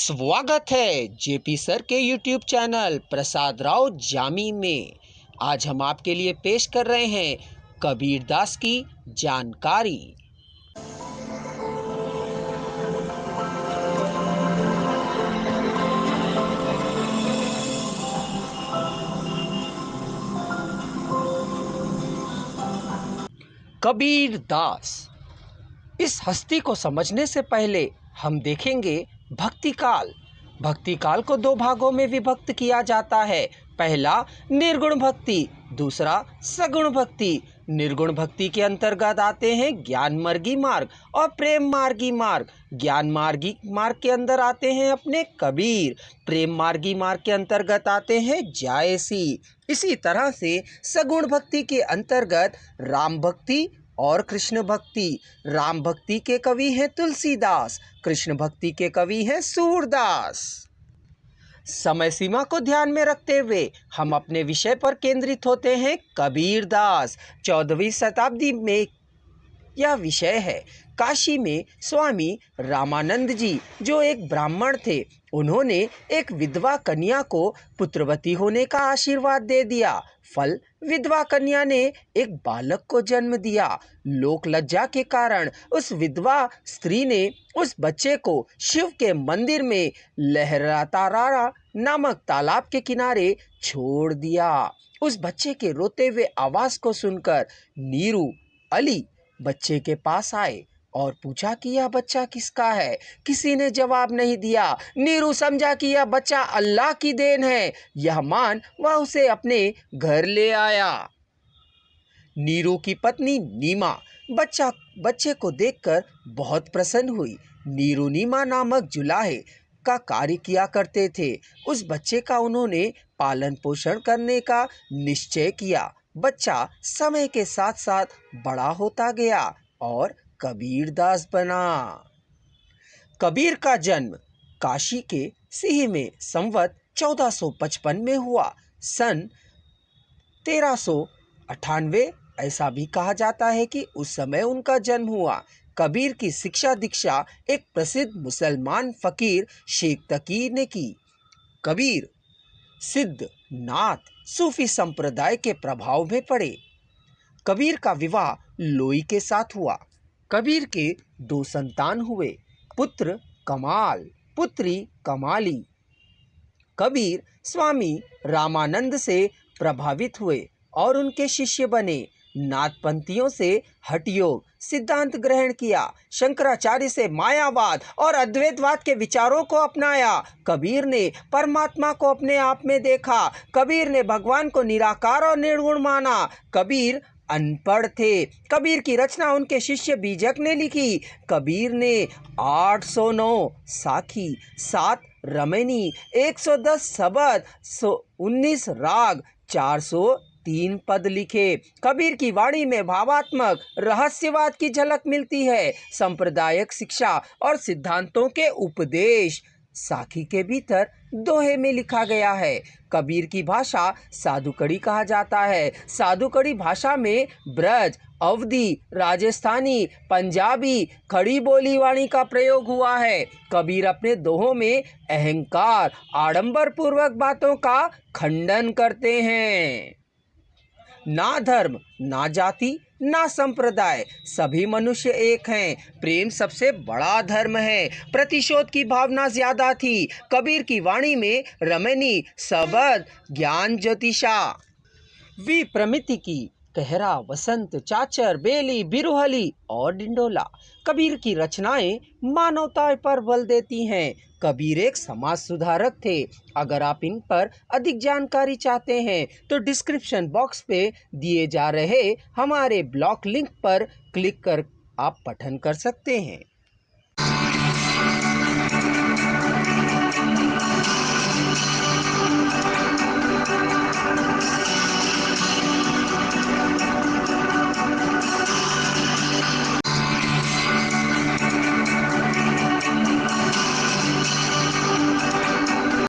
स्वागत है JP sir के यूट्यूब चैनल प्रसाद राव जामी में। आज हम आपके लिए पेश कर रहे हैं कबीरदास की जानकारी। कबीरदास। इस हस्ती को समझने से पहले हम देखेंगे भक्ति काल। भक्ति काल को दो भागों में विभक्त किया जाता है। पहला निर्गुण भक्ति, दूसरा सगुण भक्ति। निर्गुण भक्ति के अंतर्गत आते हैं ज्ञान मार्गी मार्ग और प्रेम मार्गी मार्ग। ज्ञान मार्गी मार्ग के अंदर आते हैं अपने कबीर। प्रेम मार्गी मार्ग के अंतर्गत आते हैं जायसी। इसी तरह से सगुण भक्ति के अंतर्गत राम भक्ति और कृष्ण भक्ति। राम भक्ति के कवि हैं तुलसीदास, कृष्ण भक्ति के कवि हैं सूरदास। समय सीमा को ध्यान में रखते हुए हम अपने विषय पर केंद्रित होते हैं। कबीरदास 14वीं शताब्दी में यह विषय है। काशी में स्वामी रामानंद जी जो एक ब्राह्मण थे, उन्होंने एक विधवा कन्या को पुत्रवती होने का आशीर्वाद दे दिया। फल, विधवा कन्या ने एक बालक को जन्म दिया। लोक लज्जा के कारण उस विधवा स्त्री ने उस बच्चे को शिव के मंदिर में लहरातारा नामक तालाब के किनारे छोड़ दिया। उस बच्चे के रोते हुए आवाज को सुनकर नीरू अली बच्चे के पास आए और पूछा कि यह बच्चा किसका है। किसी ने जवाब नहीं दिया। नीरू समझा कि यह बच्चा अल्लाह की देन है। यह मान वह उसे अपने घर ले आया। नीरू की पत्नी नीमा बच्चे को देखकर बहुत प्रसन्न हुई। नीरू नीमा नामक जुलाहे का कार्य किया करते थे। उस बच्चे का उन्होंने पालन पोषण करने का निश्चय किया। बच्चा समय के साथ साथ बड़ा होता गया और कबीरदास बना। कबीर का जन्म काशी के सिही में संवत 1455 में हुआ। सन 1398 ऐसा भी कहा जाता है कि उस समय उनका जन्म हुआ। कबीर की शिक्षा दीक्षा एक प्रसिद्ध मुसलमान फकीर शेख तकी ने की। कबीर सिद्ध, नाथ, सूफी संप्रदाय के प्रभाव में पड़े। कबीर का विवाह लोई के साथ हुआ। कबीर के 2 संतान हुए, पुत्र कमाल, पुत्री कमाली। कबीर स्वामी रामानंद से प्रभावित हुए और उनके शिष्य बने। नाथपंथियों से हठ योग सिद्धांत ग्रहण किया। शंकराचार्य से मायावाद और अद्वैतवाद के विचारों को अपनाया। कबीर ने परमात्मा को अपने आप में देखा। कबीर ने भगवान को निराकार और निर्गुण माना। कबीर अनपढ़ थे। कबीर की रचना उनके शिष्य बीजक ने लिखी। कबीर ने 809 साखी, 7 रमैनी, 110 शबद, 19 राग, 403 पद लिखे। कबीर की वाणी में भावात्मक रहस्यवाद की झलक मिलती है। सांप्रदायिक शिक्षा और सिद्धांतों के उपदेश साखी के भीतर दोहे में लिखा गया है। कबीर की भाषा साधुकड़ी कहा जाता है। साधुकड़ी भाषा में ब्रज, अवधी, राजस्थानी, पंजाबी, खड़ी बोली वाणी का प्रयोग हुआ है। कबीर अपने दोहों में अहंकार, आडंबर पूर्वक बातों का खंडन करते हैं। ना धर्म, ना जाति, ना संप्रदाय, सभी मनुष्य एक हैं। प्रेम सबसे बड़ा धर्म है। प्रतिशोध की भावना ज्यादा थी। कबीर की वाणी में रमैनी, शबद, ज्ञान ज्योतिषा, विप्रमिति की, कहरा, वसंत, चाचर, बेली, बिरुहली और डिंडोला। कबीर की रचनाएं मानवता पर बल देती हैं। कबीर एक समाज सुधारक थे। अगर आप इन पर अधिक जानकारी चाहते हैं तो डिस्क्रिप्शन बॉक्स पे दिए जा रहे हमारे ब्लॉग लिंक पर क्लिक कर आप पठन कर सकते हैं।